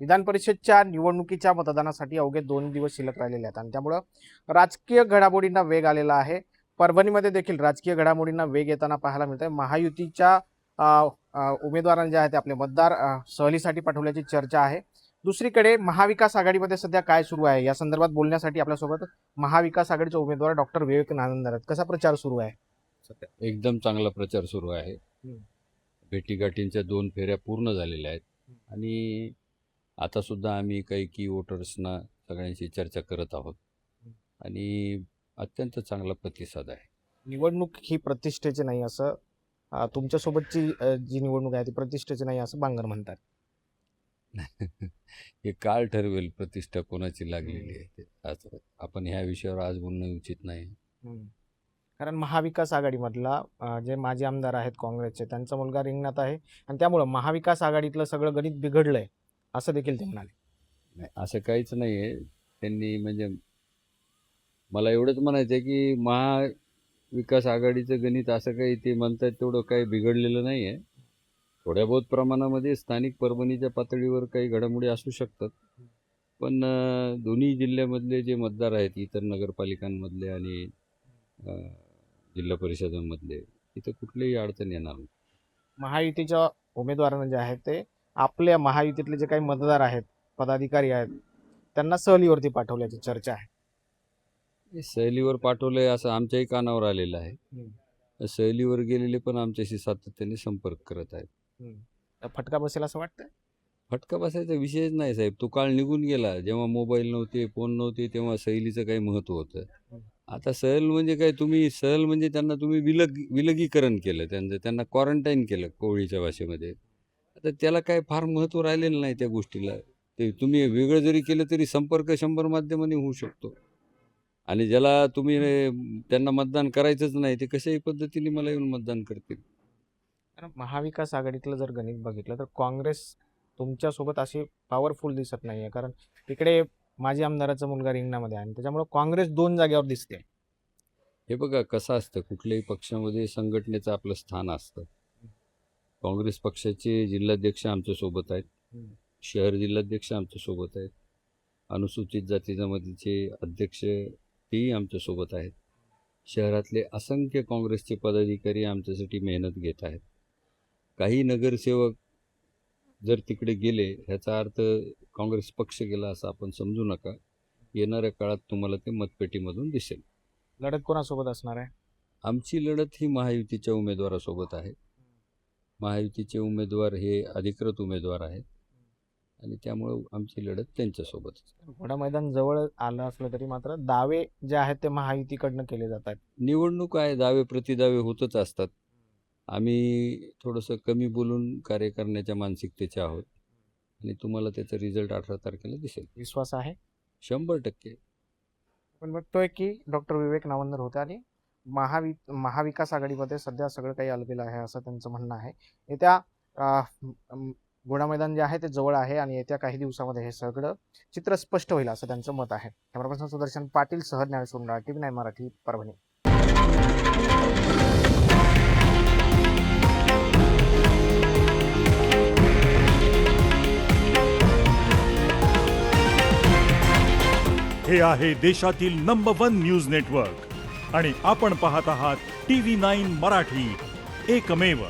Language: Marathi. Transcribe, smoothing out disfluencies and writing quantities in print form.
विधान परिषदच्या निवडणुकीच्या मतदानासाठी अवघे 2 दिवस शिल्लक राहिलेले आहेत आणि त्यामुळे राजकीय घडामोडींना वेग आलेला आहे. परभणीमध्ये देखील राजकीय घडामोडींना वेग येताना पाहायला मिळतंय. महायुतीच्या अ, अ, उमेदवारांना जे आहे ते आपले मतदार सहलीसाठी पाठवल्याची चर्चा आहे. दुसरीकडे महाविकास आघाडीमध्ये सध्या काय सुरू आहे या संदर्भात बोलण्यासाठी आपल्यासोबत महाविकास आघाडीचे उमेदवार डॉक्टर विवेक नांदर आहेत. कसा प्रचार सुरू आहे? एकदम चांगला प्रचार सुरू आहे. हम्म. भेटीगाठींच्या 2 फेऱ्या पूर्ण झालेल्या आहेत हम्म. आणि आता सुद्धा आम्ही काही की वोटर्सना सगळ्यांशी चर्चा करत आहोत आणि अत्यंत चांगला प्रतिसाद आहे. निवडणूक ही प्रतिष्ठेची नाही असं तुमच्यासोबतची जी निवडणूक आहे ती प्रतिष्ठेची नाही असं बांगर म्हणतात. हे काळ ठरवेल प्रतिष्ठा कोणाची लागलेली आहे ते. आज आपण ह्या विषयावर आज बोलणं उचित नाही. कारण महाविकास आघाडीमधला जे माजी आमदार आहेत काँग्रेसचे त्यांचा मुलगा रिंगणात आहे आणि त्यामुळं महाविकास आघाडीतलं सगळं गणित बिघडलंय असं देखील ते म्हणाले. नाही, असं काहीच नाही आहे. त्यांनी म्हणजे मला एवढंच म्हणायचं आहे की महाविकास आघाडीचं गणित असं काही ते म्हणतात तेवढं काही बिघडलेलं नाही आहे. थोड्या बहुत प्रमाणामध्ये स्थानिक परभणीच्या पातळीवर काही घडामोडी असू शकतात, पण दोन्ही जिल्ह्यामधले जे मतदार आहेत इतर नगरपालिकांमधले आणि जिल्हा परिषदांमधले तिथं कुठलीही अडचण येणार नाही. महायुतीच्या उमेदवारांना जे आहेत ते आपल्या महायुतीतले जे काही मतदार आहेत पदाधिकारी आहेत त्यांना सहलीवरती पाठवल्याची चर्चा आहे. हे सहलीवर पाठवलंय असं आमच्याही कानावर आलेलं आहे. सहलीवर गेलेले पण आमच्याशी सातत्याने संपर्क करत आहेत. तर फटका बसेल असं वाटतं? फटका बसायचा विषयच नाही साहेब. तो काळ निघून गेला. जेव्हा मोबाईल नव्हते, फोन नव्हते, तेव्हा सहलीचं काही महत्त्व होतं. आता सहल म्हणजे काय, तुम्ही सहल म्हणजे त्यांना तुम्ही विलगीकरण केलं, त्यांना क्वारंटाईन केलं कोवळीच्या भाषेमध्ये. आता त्याला काय फार महत्त्व राहिलेलं नाही त्या गोष्टीला. ते तुम्ही वेगळं जरी केलं तरी संपर्क 100 माध्यमांनी होऊ शकतो. आणि ज्याला तुम्ही त्यांना मतदान करायचंच नाही ते कशाही पद्धतीने मला येऊन मतदान करतील. कारण महाविकास आघाडीतलं जर गणित बघितलं तर काँग्रेस तुमच्यासोबत अशी पॉवरफुल दिसत नाहीये. कारण तिकडे माजी आमदाराचा मुलगा रिंगणामध्ये आहे आणि त्याच्यामुळे काँग्रेस 2 जागेवर दिसते. हे बघा कसं असतं, कुठल्याही पक्षामध्ये संघटनेचं आपलं स्थान असतं. काँग्रेस पक्षाचे जिल्हाध्यक्ष आमच्यासोबत आहेत, शहर जिल्हाध्यक्ष आमच्यासोबत आहेत, अनुसूचित जाती जमातीचे अध्यक्ष तेही आमच्यासोबत आहेत. शहरातले असंख्य काँग्रेसचे पदाधिकारी आमच्यासाठी मेहनत घेत आहेत. काही नगरसेवक जर तिकडे गेले ह्याचा अर्थ काँग्रेस पक्ष गेला असं आपण समजू नका. येणाऱ्या काळात तुम्हाला ते मतपेटीमधून दिसेल. लढत कोणासोबत असणार आहे? आमची लढत ही महायुतीच्या उमेदवारासोबत आहे. महायुतीचे उमेदवार हे अधिकृत उमेदवार आहेत आणि त्यामुळं आमची लढत त्यांच्यासोबत. घोडा मैदान जवळ आलं असलं तरी मात्र दावे जे आहेत ते महायुतीकडनं केले जातात. निवडणूक आहे, दावे प्रतिदावे होतच असतात. आम्ही थोडंसं कमी बोलून कार्य करण्याच्या मानसिकतेचे आहोत आणि तुम्हाला त्याचा रिझल्ट 18 तारखेला दिसेल. विश्वास आहे? 100%. पण बघतोय की डॉक्टर विवेक नावंदर होते आणि महाविकास आघाडीमध्ये सध्या सगळं काही अलबेल आहे असं त्यांचं म्हणणं आहे. येत्या घोडा मैदान जे आहे ते जवळ आहे आणि येत्या काही दिवसामध्ये हे सगळं चित्र स्पष्ट होईल असं त्यांचं मत आहे. कॅमेरापर्सन सुदर्शन पाटील सह ज्ञानेश्वर सोनरा, TV9 मराठी, परभणी. हे आहे देशातील नंबर 1 न्यूज नेटवर्क आणि आपण पाहत आहात TV9 मराठी, एकमेव.